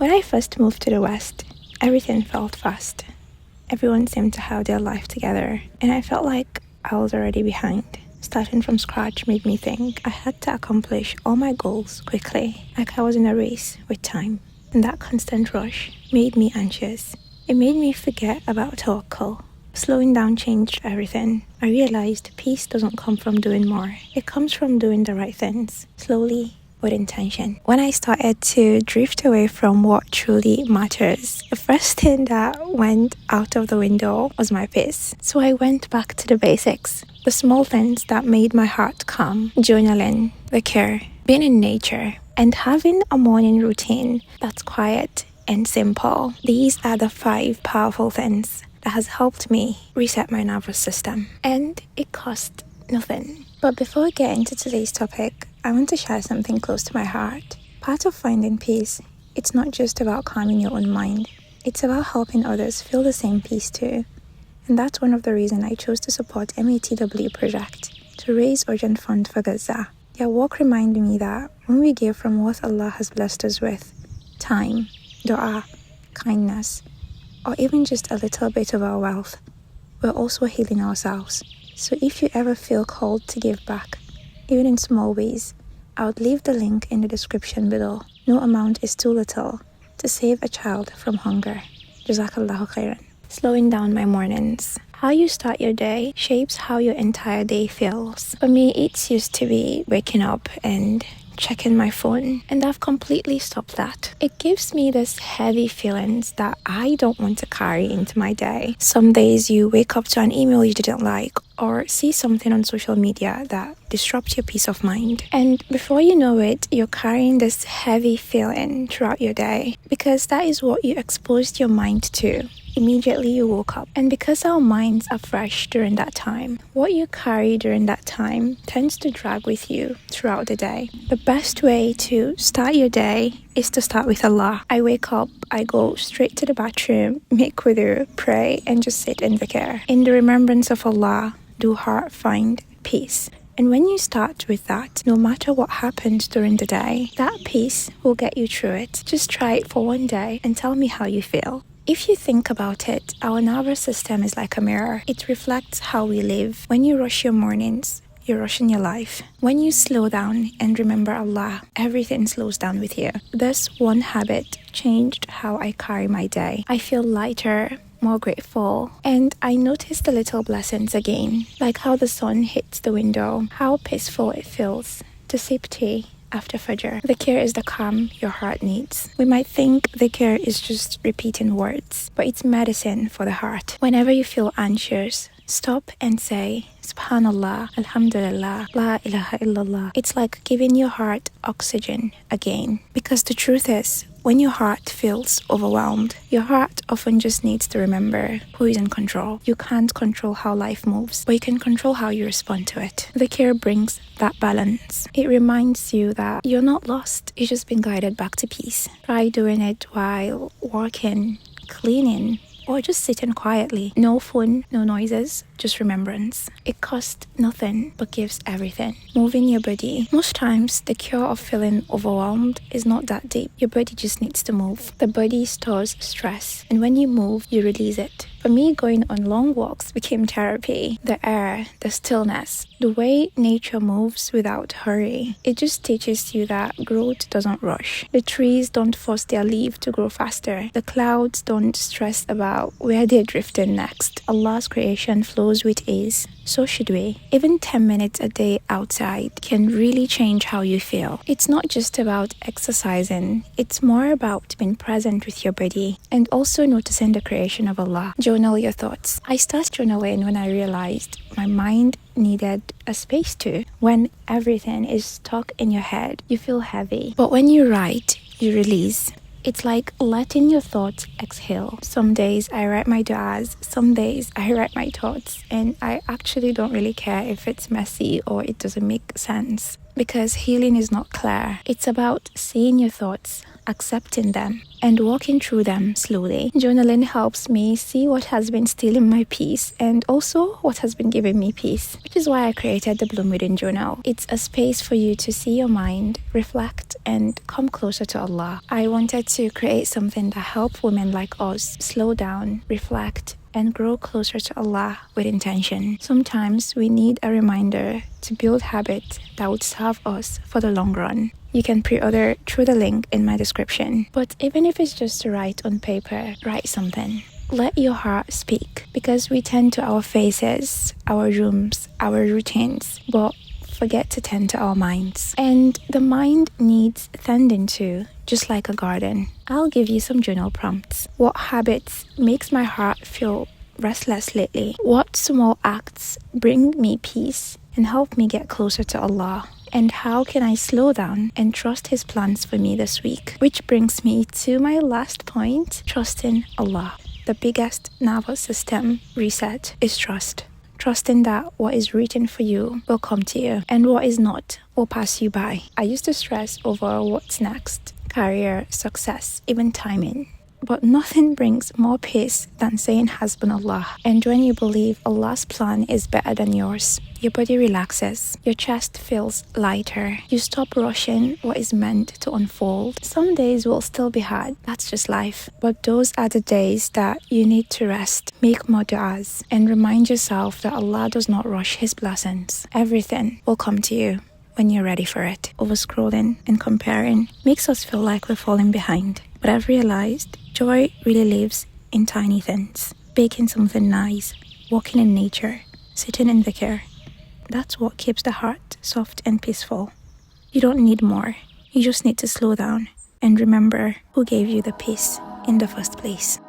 When I first moved to the West, everything felt fast. Everyone seemed to have their life together, and I felt like I was already behind. Starting from scratch made me think I had to accomplish all my goals quickly, like I was in a race with time. And that constant rush made me anxious. It made me forget about tawakkul. Slowing down changed everything. I realized peace doesn't come from doing more. It comes from doing the right things, slowly, with intention. When I started to drift away from what truly matters, the first thing that went out of the window was my peace. So I went back to the basics, the small things that made my heart calm: journaling, dhikr, being in nature, and having a morning routine that's quiet and simple. These are the 5 powerful things that has helped me reset my nervous system, and it cost nothing. But before we get into today's topic, I want to share something close to my heart. Part of finding peace, it's not just about calming your own mind. It's about helping others feel the same peace too. And that's one of the reasons I chose to support METW project, to raise urgent funds for Gaza. Their work reminded me that when we give from what Allah has blessed us with, time, dua, kindness, or even just a little bit of our wealth, we're also healing ourselves. So if you ever feel called to give back, even in small ways, I would leave the link in the description below. No amount is too little to save a child from hunger. Jazakallahu khairan. Slowing down my mornings. How you start your day shapes how your entire day feels. For me, it used to be waking up and checking my phone, and I've completely stopped that. It gives me this heavy feelings that I don't want to carry into my day. Some days you wake up to an email you didn't like, or see something on social media that disrupts your peace of mind, and before you know it, you're carrying this heavy feeling throughout your day, because that is what you exposed your mind to immediately you woke up. And because our minds are fresh during that time, what you carry during that time tends to drag with you throughout the day. The best way to start your day is to start with Allah. I wake up, I go straight to the bathroom, make wudu, pray, and just sit in dhikr. In the remembrance of Allah, do heart find peace. And when you start with that, no matter what happens during the day, that peace will get you through it. Just try it for one day and tell me how you feel. If you think about it, our nervous system is like a mirror. It reflects how we live. When you rush your mornings, you're rushing your life. When you slow down and remember Allah, everything slows down with you. This one habit changed how I carry my day. I feel lighter, more grateful, and I notice the little blessings again, like how the sun hits the window, how peaceful it feels to sip tea after Fajr. Dhikr is the calm your heart needs. We might think dhikr is just repeating words, but it's medicine for the heart. Whenever you feel anxious, stop and say, Subhanallah, Alhamdulillah, La ilaha illallah. It's like giving your heart oxygen again. Because the truth is, when your heart feels overwhelmed, your heart often just needs to remember who is in control. You can't control how life moves, but you can control how you respond to it. Dhikr brings that balance. It reminds you that you're not lost, you've just been guided back to peace. Try doing it while working, cleaning, or just sitting quietly. No phone, no noises, just remembrance. It costs nothing but gives everything. Moving your body. Most times, the cure of feeling overwhelmed is not that deep. Your body just needs to move. The body stores stress, and when you move, you release it. For me, going on long walks became therapy. The air, the stillness, the way nature moves without hurry. It just teaches you that growth doesn't rush. The trees don't force their leaves to grow faster. The clouds don't stress about where they're drifting next. Allah's creation flows with ease. So should we. Even 10 minutes a day outside can really change how you feel. It's not just about exercising. It's more about being present with your body and also noticing the creation of Allah. Journal your thoughts. I started journaling when I realized my mind needed a space to. When everything is stuck in your head, you feel heavy. But when you write, you release. It's like letting your thoughts exhale. Some days I write my du'as, some days I write my thoughts, and I actually don't really care if it's messy or it doesn't make sense, because healing is not clear. It's about seeing your thoughts, accepting them, and walking through them slowly. Journaling helps me see what has been stealing my peace and also what has been giving me peace, which is why I created the Bloom Within Journal. It's a space for you to see your mind, reflect, and come closer to Allah. I wanted to create something that helps women like us slow down, reflect, and grow closer to Allah with intention. Sometimes we need a reminder to build habits that would serve us for the long run. You can pre-order through the link in my description. But even if it's just to write on paper, write something. Let your heart speak, because we tend to our faces, our rooms, our routines, but forget to tend to our minds. And the mind needs tending to, just like a garden. I'll give you some journal prompts. What habits makes my heart feel restless lately? What small acts bring me peace and help me get closer to Allah? And how can I slow down and trust His plans for me this week? Which brings me to my last point, trusting Allah. The biggest nervous system reset is trust. Trusting that what is written for you will come to you and what is not will pass you by. I used to stress over what's next, career, success, even timing. But nothing brings more peace than saying Hasbunallah. And when you believe Allah's plan is better than yours, your body relaxes, your chest feels lighter, you stop rushing what is meant to unfold. Some days will still be hard, that's just life. But those are the days that you need to rest, make more du'as, and remind yourself that Allah does not rush His blessings. Everything will come to you when you're ready for it. Over-scrolling and comparing makes us feel like we're falling behind. But I've realized joy really lives in tiny things. Baking something nice, walking in nature, sitting in dhikr. That's what keeps the heart soft and peaceful. You don't need more. You just need to slow down and remember who gave you the peace in the first place.